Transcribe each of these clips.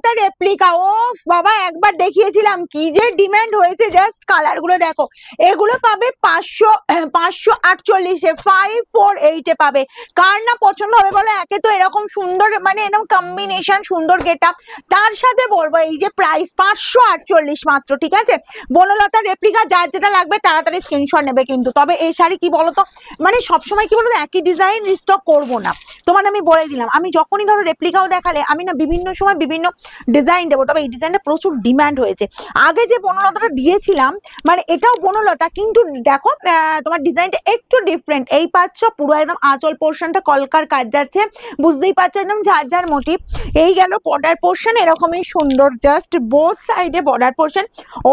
Banalata replica. ও বাবা, একবার দেখিয়েছিলাম, কি যে ডিমান্ড হয়েছে, জাস্ট কালার গুলো দেখো। এগুলো পাবে 548-এ, 548-এ পাবে। কার না পছন্দ হবে বলো? একে তো এরকম সুন্দর, মানে এরকম কম্বিনেশন, সুন্দর গেটআপ, তার সাথে বলবো এই যে প্রাইস 548 মাত্র, ঠিক আছে? বনলতা রেপ্লিকা, যার যেটা লাগবে তাড়াতাড়ি স্ক্রিনশট নেবে কিন্তু। তবে এই শাড়ি কি বলতো, মানে সবসময় কি বলতো, একই ডিজাইন রিস্টক করবো না, তোমার আমি বলে দিলাম। আমি যখনই ধরো রেপ্লিকাও দেখালে, আমি না বিভিন্ন সময় বিভিন্ন ডিজাইন দেবো। তবে এই ডিজাইনটা প্রচুর ডিমান্ড হয়েছে। আগে যে বনলতাটা দিয়েছিলাম, মানে এটাও বনলতা, কিন্তু দেখো তোমার ডিজাইনটা একটু ডিফারেন্ট। এই পাচ্ছ পুরো একদম আঁচল পোর্শনটা কলকার কাজ যাচ্ছে, বুঝতেই পারছো, একদম ঝাড় ঝাড় মোটিভ। এই গেল বর্ডার পোর্শন, এরকমই সুন্দর, জাস্ট বোথ সাইডে বর্ডার পোর্শন,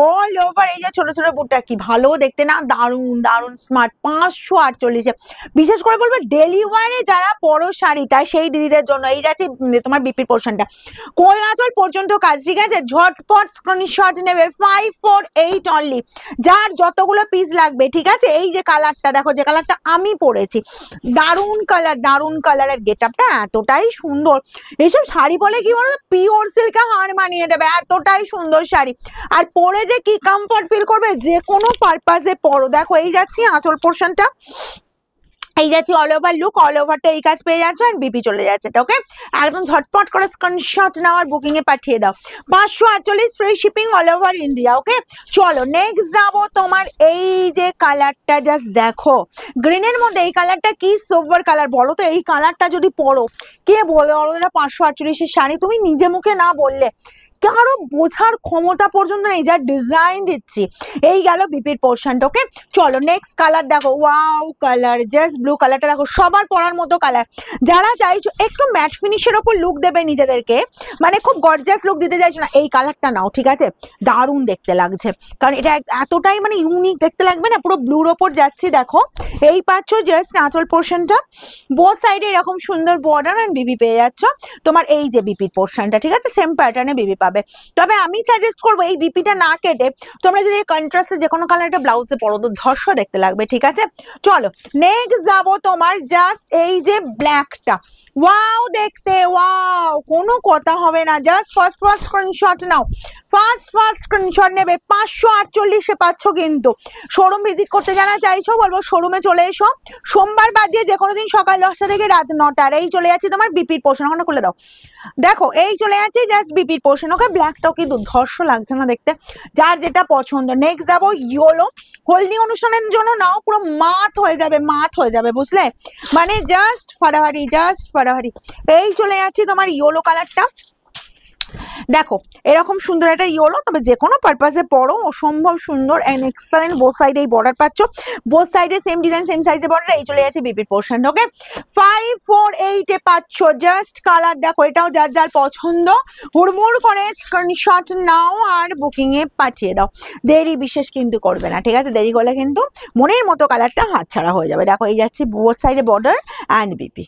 অল ওভার। এই যে ছোট ছোট বুটটা, কি ভালো দেখতে না, দারুন দারুন স্মার্ট। 548-এ, বিশেষ করে বলবো ডেলি ওয়ারে যারা পরো শাড়ি, তাই সেই দিদিদের জন্য। এই যাচ্ছে তোমার বিপির পোর্শনটা, কোল আঁচল পর্যন্ত কাজ, ঠিক আছে? ঝটপট স্ক্রিনশট নেবে, 548 অনলি, যার যতগুলো পিস লাগবে, ঠিক আছে? এই যে কালারটা দেখো, যে কালারটা আমি পরেছি, দারুন কালার, দারুন কালারের গেটআপটা এতটাই সুন্দর। এইসব শাড়ি বলে কি বলতো, পিওর সিল্কে হার মানিয়ে দেবে, এতটাই সুন্দর শাড়ি। আর পরে যে কি কমফর্ট ফিল করবে, যে কোনো পারপাসে পরো। দেখো এই যাচ্ছি আঁচল পোর্শনটা, এই যাচ্ছি অল ওভার লুক, অল ওভারটা এই কাজ পেয়ে যাচ্ছে, আর বিপি চলে যাচ্ছে। ওকে, একদম ঝটপট করে স্ক্রিনশট নাও আর বুকিং এ পাঠিয়ে দাও। 548 free shipping all over India. Okay, চলো নেক্সট যাবো তোমার এই যে কালারটা, জাস্ট দেখো গ্রিনের মধ্যে এই কালারটা কি সোভার কালার বলো তো? এই কালারটা যদি পরো, কে বলে অরোরা 548-এর শাড়ি? তুমি নিজে মুখে না বললে কারো বোঝার ক্ষমতা পর্যন্ত নেই, যা ডিজাইন দিচ্ছি। এই গেল বিপির পোর্শনটা। ওকে, চলো নেক্সট কালার দেখো, ওয়াও কালার, জাস্ট ব্লু কালারটা দেখো, সবার পরার মতো কালার। যারা চাইছো একটু ম্যাট ফিনিশের ওপর লুক দেবে নিজেদেরকে, মানে খুব গর্জিয়াস লুক দিতে চাইছো না, এই কালারটা নাও, ঠিক আছে? দারুণ দেখতে লাগছে, কারণ এটা এতটাই মানে ইউনিক দেখতে লাগবে না। পুরো ব্লুর ওপর যাচ্ছি, দেখো এই পাচ্ছ জাস্ট আঁচল পোর্শনটা, বোথ সাইডে এরকম সুন্দর বর্ডার এন্ড বিবি পেয়ে যাচ্ছ। তোমার এই যে বিপির পোর্শনটা, ঠিক আছে? সেম প্যাটার্নে বিবি পাবে। তবে আমি সাজেস্ট করবো এই বিপিটা না কেটে তোমরা যদি কন্ট্রাস্টে যে কোনো কালারটা ব্লাউজে পরো, তো ধর্ষ দেখতে লাগবে, ঠিক আছে? চলো নেক্সট যাবো তোমার জাস্ট এই যে ব্ল্যাকটা, ওয়াও দেখতে, ওয়াও, কোনো কথা হবে না। জাস্ট ফার্স্ট স্ক্রিনশট নাও, ফার্স্ট স্ক্রিনশট নেবে। 548-এ পাচ্ছ কিন্তু। শোরুম ভিজিট করতে যারা চাইছো, বলবো শোরুমে চলে এসো, সোমবার বাদ দিয়ে যে কোনো দিন সকাল 10টা থেকে রাত 9টার। এই চলে যাচ্ছি তোমার বিপির পোর্শন, ওখানে খুলে দাও, দেখো এই চলে যাচ্ছে জাস্ট বিপির পোর্শন। ওকে, ব্ল্যাকটাও কি দুর্ধর্ষ লাগছে না দেখতে? যার যেটা পছন্দ। নেক্সট যাবো ইয়েলো, হলদি অনুষ্ঠানের জন্য নাও, পুরো মাত হয়ে যাবে, মাত হয়ে যাবে, বুঝলে? মানে জাস্ট ফাড়াহাড়ি, জাস্ট ফাড়াহাড়ি। এই চলে যাচ্ছি তোমার ইয়েলো কালারটা, দেখো এরকম সুন্দর একটা ইয়েলো, তবে যে কোনো পারপাসে পরো, অসম্ভব সুন্দর এন্ড এক্সেলেন্ট। বোথ সাইডে এই বর্ডার পাচ্ছ, বোথ সাইডে সেম ডিজাইন, সেম সাইজের বর্ডার। এই চলে যাচ্ছে বিপির পোর্শন। ওকে, 548-এ পাচ্ছ। জাস্ট কালার দেখো, এটাও যার যার পছন্দ, হুড়মুড় করে স্ক্রিনশট নাও আর বুকিং এ পাঠিয়ে দাও। দেরি বিশেষ কিন্তু করবে না, ঠিক আছে? দেরি করলে কিন্তু মনের মতো কালারটা হাতছাড়া হয়ে যাবে। দেখো এই যাচ্ছে বোথ সাইডে বর্ডার অ্যান্ড বিপি।